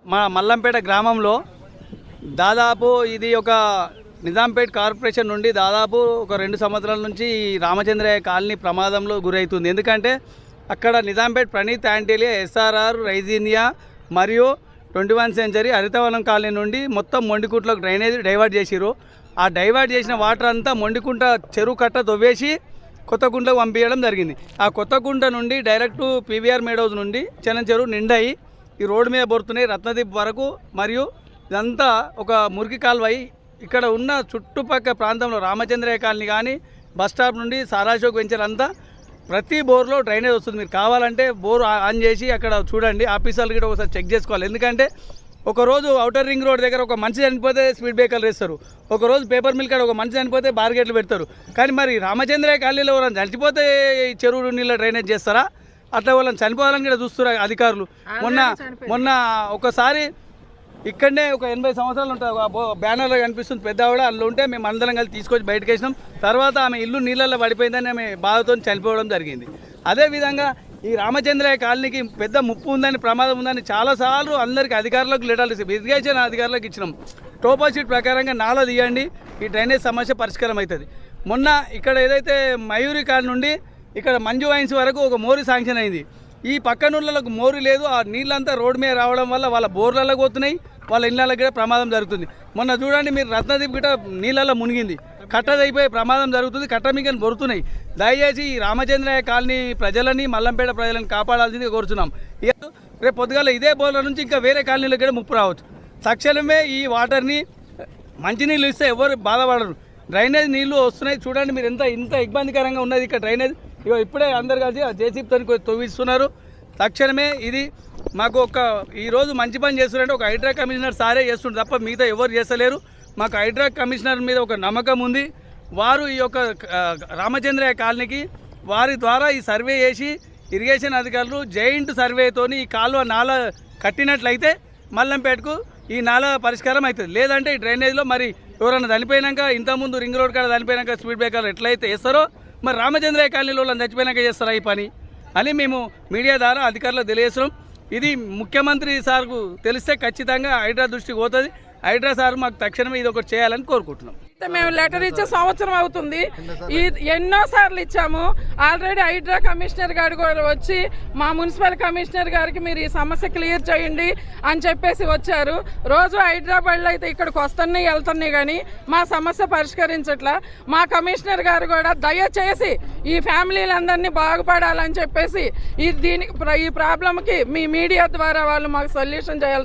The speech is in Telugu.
మా మల్లంపేట గ్రామంలో దాదాపు ఇది ఒక నిజాంపేట్ కార్పొరేషన్ నుండి దాదాపు ఒక 2 సంవత్సరాల నుంచి రామచంద్రయ్య కాలనీ ప్రమాదంలో గురవుతుంది. ఎందుకంటే అక్కడ నిజాంపేట్ ప్రణీత్ యాంటీలియా, ఎస్ఆర్ఆర్, రైజీనియా మరియు 21 సెంచరీ హరితవనం కాలనీ నుండి మొత్తం మొండికుంటలోకి డ్రైనేజ్ డైవర్ట్ చేసిరు. ఆ డైవర్ట్ చేసిన వాటర్ అంతా మొండికుంట చెరువు కట్ట తవ్వేసి కొత్తకుంటకు పంపించడం జరిగింది. ఆ కొత్తకుంట నుండి డైరెక్ట్ పీవీఆర్ మేడోస్ నుండి చెనం చెరువు నిండాయి ఈ రోడ్డు మీద బొరుతున్నాయి రత్నదీప్ వరకు. మరియు ఇదంతా ఒక మురికి కాలువై ఇక్కడ ఉన్న చుట్టుపక్కల ప్రాంతంలో రామచంద్రయ్య కాలనీ కానీ బస్ స్టాప్ నుండి సారాశోక్ వెంచర్ అంతా ప్రతి బోర్లో డ్రైనేజ్ వస్తుంది. మీరు కావాలంటే బోర్ ఆన్ చేసి అక్కడ చూడండి, ఆఫీసర్లు కూడా ఒకసారి చెక్ చేసుకోవాలి. ఎందుకంటే ఒకరోజు ఔటర్ రింగ్ రోడ్ దగ్గర ఒక మనిషి చనిపోతే స్పీడ్ బ్రేకర్లు వేస్తారు, ఒకరోజు పేపర్ మిల్ కాడ ఒక మనిషి చనిపోతే బార్గేట్లు పెడతారు. కానీ మరి రామచంద్రయ్య కాలనీలో వాళ్ళని చనిపోతే చెరువు నీళ్ళ డ్రైనేజ్ చేస్తారా? అట్లా వాళ్ళని చనిపోవాలని కూడా చూస్తున్నారు అధికారులు. మొన్న ఒకసారి ఇక్కడనే ఒక 80 సంవత్సరాలు ఉంటుంది బ్యానర్లో కనిపిస్తుంది పెద్ద ఆవిడ, అందులో ఉంటే మేము అందరం కలిసి తీసుకొచ్చి బయటకు వేసినాం. తర్వాత ఆమె ఇల్లు నీళ్ళల్లో పడిపోయిందని ఆమె బాధతో చనిపోవడం జరిగింది. అదేవిధంగా ఈ రామచంద్రయ్య కాలనీకి పెద్ద ముప్పు ఉందని, ప్రమాదం ఉందని చాలాసార్లు అందరికీ అధికారులకు లెటర్లు ఇస్తాం, ఇరిగేషన్ అధికారులకు ఇచ్చినాం. టోపోషీట్ ప్రకారంగా నాలా తీయండి, ఈ డ్రైనేజ్ సమస్య పరిష్కారం అవుతుంది. మొన్న ఇక్కడ ఏదైతే మయూరి కాలనీ నుండి ఇక్కడ మంజు వైన్స్ వరకు ఒక మోరీ శాంక్షన్ అయింది. ఈ పక్కనూళ్ళకు మోరీ లేదు, ఆ నీళ్ళంతా రోడ్డు మీద రావడం వల్ల వాళ్ళ బోర్లలో పోతున్నాయి, వాళ్ళ ఇళ్ళకి కూడా ప్రమాదం జరుగుతుంది. మొన్న చూడండి మీరు రత్నదీప్ గిట నీళ్ళల్లో మునిగింది, కట్టదైపోయి ప్రమాదం జరుగుతుంది, కట్ట మీకు బొరుతున్నాయి. దయచేసి ఈ రామచంద్రయ్య కాలనీ ప్రజలని, మల్లంపేట ప్రజలను కాపాడాల్సిందిగా కోరుతున్నాం. రేపు పొద్దుగాల ఇదే బోర్ల నుంచి ఇంకా వేరే కాలనీలకు కూడా ముప్పు రావచ్చు. తక్షణమే ఈ వాటర్ని మంచినీళ్ళు ఇస్తే ఎవరు బాధపడరు. డ్రైనేజ్ నీళ్లు వస్తున్నాయి చూడండి మీరు, ఇంత ఇబ్బందికరంగా ఉన్నది ఇక్కడ డ్రైనేజ్. ఇప్పుడే అందరు కలిసి జేసీబీతో తవ్విస్తున్నారు. తక్షణమే ఇది మాకు ఈరోజు మంచి పని చేస్తున్నారంటే ఒక హైడ్రా కమిషనర్ సారే చేస్తుండ్రు తప్ప మిగతా ఎవరు చేస్తలేరు. మాకు హైడ్రా కమిషనర్ మీద ఒక నమ్మకం ఉంది. వారు ఈ యొక్క రామచంద్రయ్య కాలనీకి వారి ద్వారా ఈ సర్వే చేసి ఇరిగేషన్ అధికారులు జాయింట్ సర్వేతోని ఈ కాలువ నాల కట్టినట్లయితే మల్లంపేటకు ఈ నాల పరిష్కారం అవుతుంది. లేదంటే ఈ డ్రైనేజ్లో మరి ఎవరైనా చనిపోయినాక, ఇంతకుముందు రింగ్ రోడ్ కాడ చనిపోయినాక స్పీడ్ బ్రేకర్లు ఎట్లయితే వేస్తారో మరి రామచంద్రయ్య కాలనీలో వాళ్ళని చచ్చిపోయినాక చేస్తారా ఈ పని అని మేము మీడియా ద్వారా అధికారులకు తెలియజేస్తున్నాం. ఇది ముఖ్యమంత్రి సార్కు తెలిస్తే ఖచ్చితంగా హైడ్రా దృష్టికి పోతుంది. హైడ్రా సార్ మాకు తక్షణమే ఇది ఒకటి చేయాలని కోరుకుంటున్నాం. మేము లెటర్ ఇచ్చే సంవత్సరం అవుతుంది, ఎన్నో సార్లు ఇచ్చాము. ఆల్రెడీ హైడ్రా కమిషనర్ గారు కూడా వచ్చి మా మున్సిపల్ కమిషనర్ గారికి మీరు ఈ సమస్య క్లియర్ చేయండి అని చెప్పేసి వచ్చారు. రోజు హైదరాబాద్లో అయితే ఇక్కడికి వస్తున్నాయి వెళ్తున్నాయి కానీ మా సమస్య పరిష్కరించట్లా. మా కమిషనర్ గారు కూడా దయచేసి ఈ ఫ్యామిలీలందరినీ బాగుపడాలని చెప్పేసి ఈ ప్రాబ్లంకి మీ మీడియా ద్వారా వాళ్ళు మాకు సొల్యూషన్ చేయాల్సి